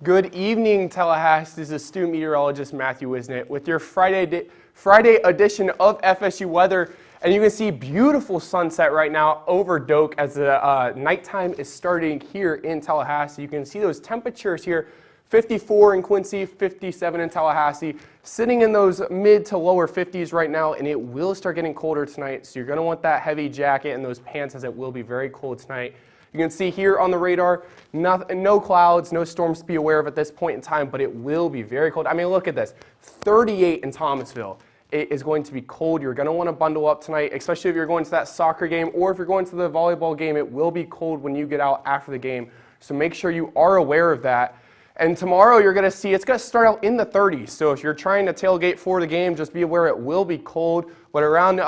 Good evening, Tallahassee. This is student meteorologist Matthew Wisnett with your Friday edition of FSU weather. And you can see beautiful sunset right now over Doak as the nighttime is starting here in Tallahassee. You can see those temperatures here, 54 in Quincy, 57 in Tallahassee, sitting in those mid to lower 50s right now, and it will start getting colder tonight. So you're going to want that heavy jacket and those pants as it will be very cold tonight. You can see here on the radar, no clouds, no storms to be aware of at this point in time, but it will be very cold. I mean, look at this, 38 in Thomasville. It is going to be cold. You're going to want to bundle up tonight, especially if you're going to that soccer game or if you're going to the volleyball game. It will be cold when you get out after the game, so make sure you are aware of that. And tomorrow you're going to see it's going to start out in the 30s. So if you're trying to tailgate for the game, just be aware it will be cold. But around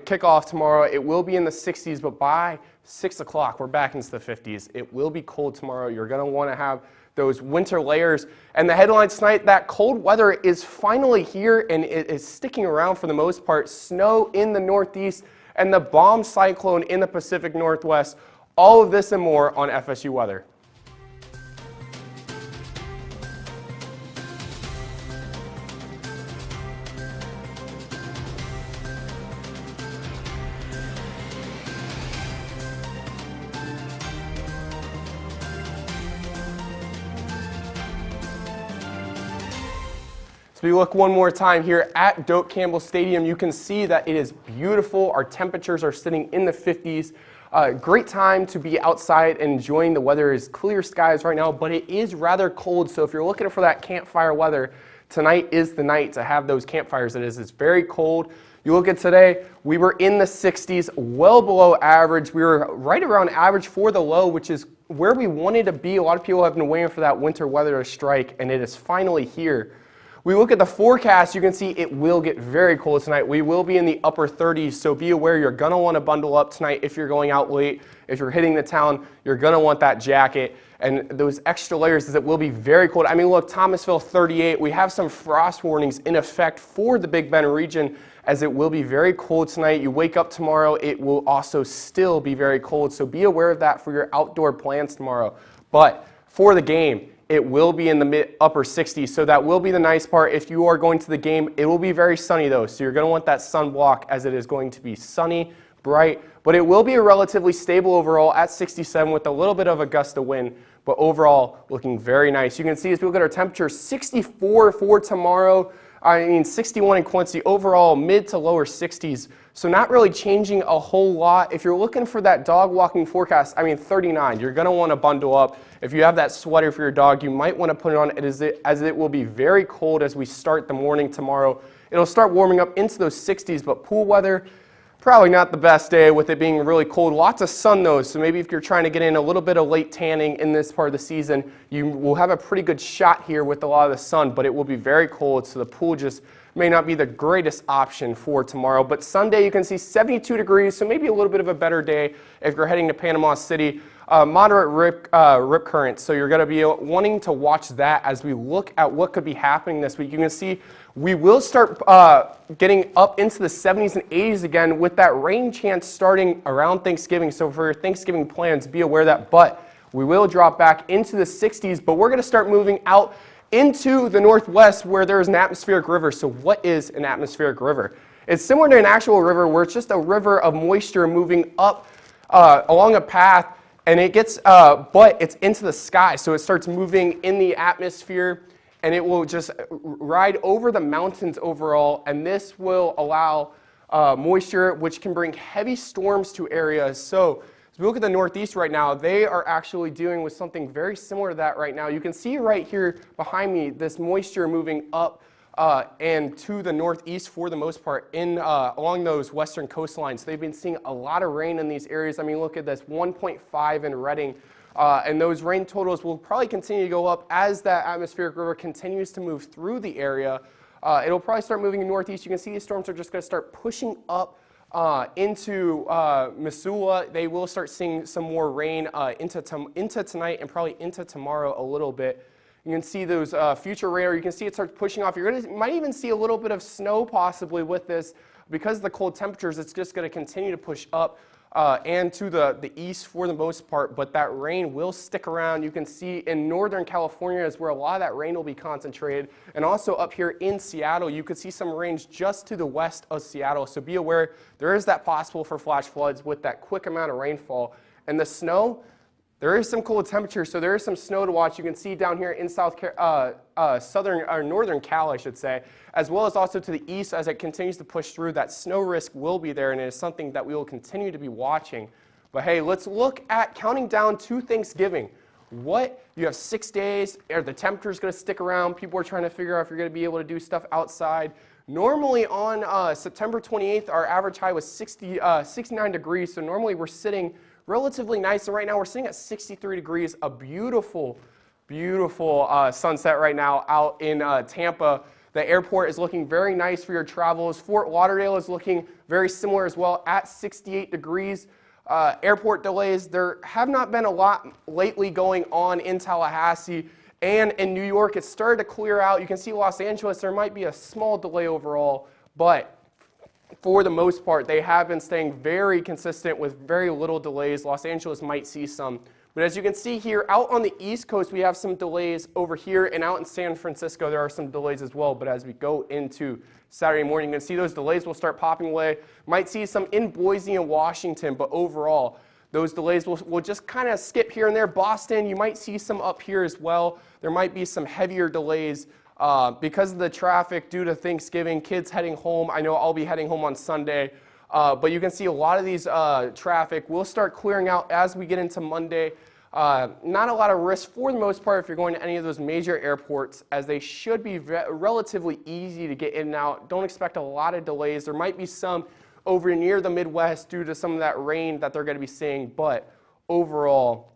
kickoff tomorrow, it will be in the 60s. But by 6 o'clock, we're back into the 50s. It will be cold tomorrow. You're going to want to have those winter layers. And the headlines tonight, that cold weather is finally here and it is sticking around for the most part. Snow in the northeast and the bomb cyclone in the Pacific Northwest. All of this and more on FSU weather. We look one more time here at Doak Campbell Stadium. You can see that it is beautiful. Our temperatures are sitting in the 50s. Great time to be outside and enjoying the weather. Is clear skies right now, but it is rather cold. So if you're looking for that campfire weather, tonight is the night to have those campfires. It's very cold. You look at today, we were in the 60s, well below average. We were right around average for the low, which is where we wanted to be. A lot of people have been waiting for that winter weather to strike, and it is finally here. We look at the forecast, you can see it will get very cold tonight. We will be in the upper 30s, so be aware you're going to want to bundle up tonight if you're going out late. If you're hitting the town, you're going to want that jacket and those extra layers as it will be very cold. I mean, look, Thomasville 38, we have some frost warnings in effect for the Big Bend region as it will be very cold tonight. You wake up tomorrow, it will also still be very cold, so be aware of that for your outdoor plans tomorrow. But for the game, it will be in the upper 60s, so that will be the nice part. If you are going to the game, it will be very sunny though, so you're going to want that sunblock as it is going to be sunny, bright, but it will be a relatively stable overall at 67 with a little bit of a gust of wind, but overall looking very nice. You can see as we look at our temperature, 64 for tomorrow, 61 in Quincy, overall mid to lower 60s. So not really changing a whole lot. If you're looking for that dog walking forecast, 39, you're going to want to bundle up. If you have that sweater for your dog, you might want to put it on as it will be very cold as we start the morning tomorrow. It'll start warming up into those 60s, but pool weather, probably not the best day with it being really cold. Lots of sun though, so maybe if you're trying to get in a little bit of late tanning in this part of the season, you will have a pretty good shot here with a lot of the sun, but it will be very cold, so the pool just may not be the greatest option for tomorrow. But Sunday you can see 72 degrees, so maybe a little bit of a better day if you're heading to Panama City. Moderate rip current, so you're going to be wanting to watch that as we look at what could be happening this week. You can see we will start getting up into the 70s and 80s again with that rain chance starting around Thanksgiving. So for your Thanksgiving plans, be aware of that. But we will drop back into the 60s, but we're going to start moving out into the northwest where there is an atmospheric river. So what is an atmospheric river? It's similar to an actual river where it's just a river of moisture moving up along a path, and it gets, but it's into the sky. So it starts moving in the atmosphere, and it will just ride over the mountains overall, and this will allow moisture, which can bring heavy storms to areas. So as we look at the Northeast right now, they are actually dealing with something very similar to that right now. You can see right here behind me this moisture moving up and to the northeast for the most part along those western coastlines. They've been seeing a lot of rain in these areas. I mean, look at this, 1.5 in Redding. And those rain totals will probably continue to go up as that atmospheric river continues to move through the area. It'll probably start moving northeast. You can see these storms are just going to start pushing up into Missoula. They will start seeing some more rain into tonight and probably into tomorrow a little bit. You can see those future radar. You can see it starts pushing off. You might even see a little bit of snow possibly with this Because of the cold temperatures, it's just going to continue to push up and to the east for the most part, but that rain will stick around. You can see in Northern California is where a lot of that rain will be concentrated, and also up here in Seattle, you could see some rains just to the west of Seattle, so be aware there is that possible for flash floods with that quick amount of rainfall. And the snow, there is some cold temperature, so there is some snow to watch. You can see down here in northern Cal, I should say, as well as also to the east as it continues to push through. That snow risk will be there, and it is something that we will continue to be watching. But hey, let's look at counting down to Thanksgiving. You have 6 days, the temperature is going to stick around. People are trying to figure out if you're going to be able to do stuff outside. Normally on September 28th, our average high was 69 degrees, so normally we're sitting relatively nice, and right now we're sitting at 63 degrees, a beautiful, beautiful sunset right now out in Tampa. The airport is looking very nice for your travels. Fort Lauderdale is looking very similar as well at 68 degrees. Airport delays, there have not been a lot lately going on in Tallahassee, and in New York it's started to clear out. You can see Los Angeles, there might be a small delay overall, but for the most part, they have been staying very consistent with very little delays. Los Angeles might see some. But as you can see here, out on the East Coast, we have some delays over here, and out in San Francisco, there are some delays as well. But as we go into Saturday morning, you can see those delays will start popping away. Might see some in Boise and Washington, but overall, those delays will just kind of skip here and there. Boston, you might see some up here as well. There might be some heavier delays because of the traffic due to Thanksgiving, kids heading home. I know I'll be heading home on Sunday, but you can see a lot of these traffic will start clearing out as we get into Monday. Not a lot of risk for the most part if you're going to any of those major airports, as they should be relatively easy to get in and out. Don't expect a lot of delays. There might be some over near the Midwest due to some of that rain that they're going to be seeing, but overall,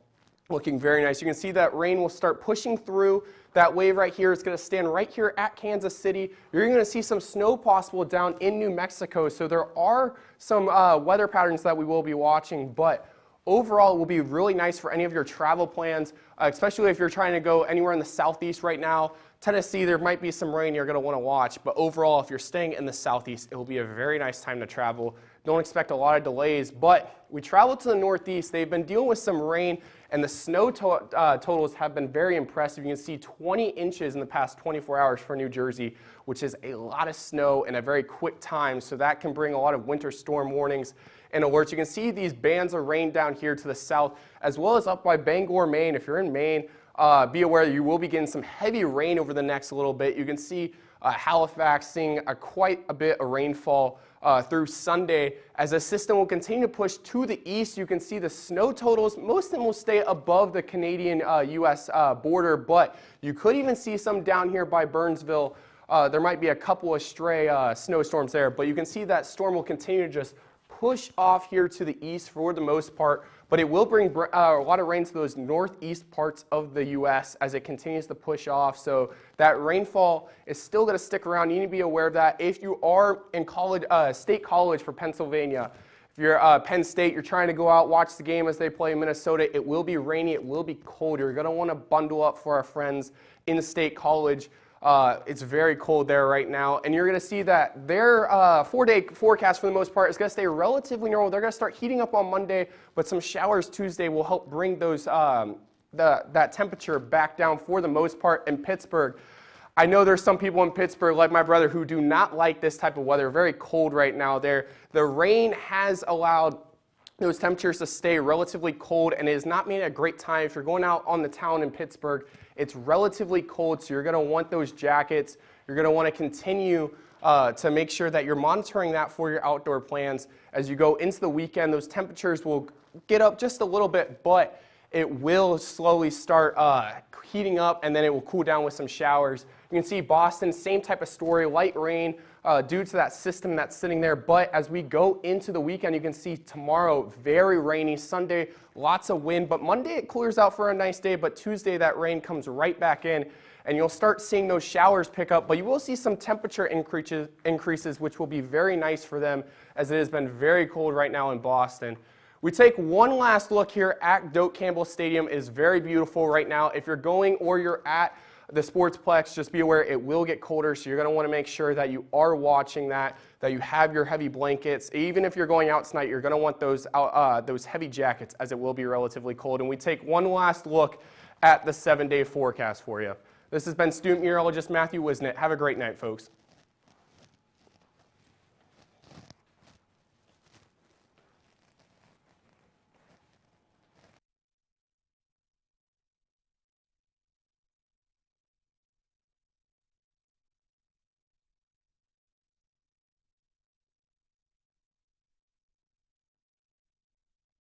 looking very nice. You can see that rain will start pushing through. That wave right here is going to stand right here at Kansas City. You're going to see some snow possible down in New Mexico, so there are some weather patterns that we will be watching, but overall it will be really nice for any of your travel plans, especially if you're trying to go anywhere in the southeast right now. Tennessee, there might be some rain you're going to want to watch, but overall, if you're staying in the southeast, it will be a very nice time to travel. Don't expect a lot of delays, but we travel to the northeast. They've been dealing with some rain, and the snow totals have been very impressive. You can see 20 inches in the past 24 hours for New Jersey, which is a lot of snow in a very quick time, so that can bring a lot of winter storm warnings and alerts. You can see these bands of rain down here to the south, as well as up by Bangor, Maine. If you're in Maine, be aware you will be getting some heavy rain over the next little bit. You can see Halifax seeing quite a bit of rainfall through Sunday. As the system will continue to push to the east, you can see the snow totals. Most of them will stay above the Canadian-U.S. border, but you could even see some down here by Burnsville. There might be a couple of stray snowstorms there, but you can see that storm will continue to just push off here to the east for the most part, but it will bring a lot of rain to those northeast parts of the U.S. as it continues to push off. So that rainfall is still going to stick around. You need to be aware of that. If you are in college, State College for Pennsylvania, if you're Penn State, you're trying to go out, watch the game as they play in Minnesota, it will be rainy, it will be cold. You're going to want to bundle up for our friends in State College. It's very cold there right now, and you're going to see that their 4-day forecast for the most part is going to stay relatively normal. They're going to start heating up on Monday, but some showers Tuesday will help bring those that temperature back down for the most part in Pittsburgh. I know there's some people in Pittsburgh, like my brother, who do not like this type of weather. Very cold right now there. The rain has allowed those temperatures to stay relatively cold, and it has not made a great time if you're going out on the town in Pittsburgh. It's relatively cold, so you're going to want those jackets. You're going to want to continue to make sure that you're monitoring that for your outdoor plans. As you go into the weekend, those temperatures will get up just a little bit, but it will slowly start heating up, and then it will cool down with some showers. You can see Boston, same type of story, light rain due to that system that's sitting there. But as we go into the weekend, you can see tomorrow, very rainy. Sunday, lots of wind. But Monday, it clears out for a nice day. But Tuesday, that rain comes right back in, and you'll start seeing those showers pick up. But you will see some temperature increases, which will be very nice for them, as it has been very cold right now in Boston. We take one last look here at Doak Campbell Stadium. It is very beautiful right now. If you're going or you're at the Sportsplex, just be aware it will get colder, so you're going to want to make sure that you are watching that you have your heavy blankets. Even if you're going out tonight, you're going to want those heavy jackets, as it will be relatively cold. And we take one last look at the 7-day forecast for you. This has been student meteorologist Matthew Wisnett. Have a great night, folks.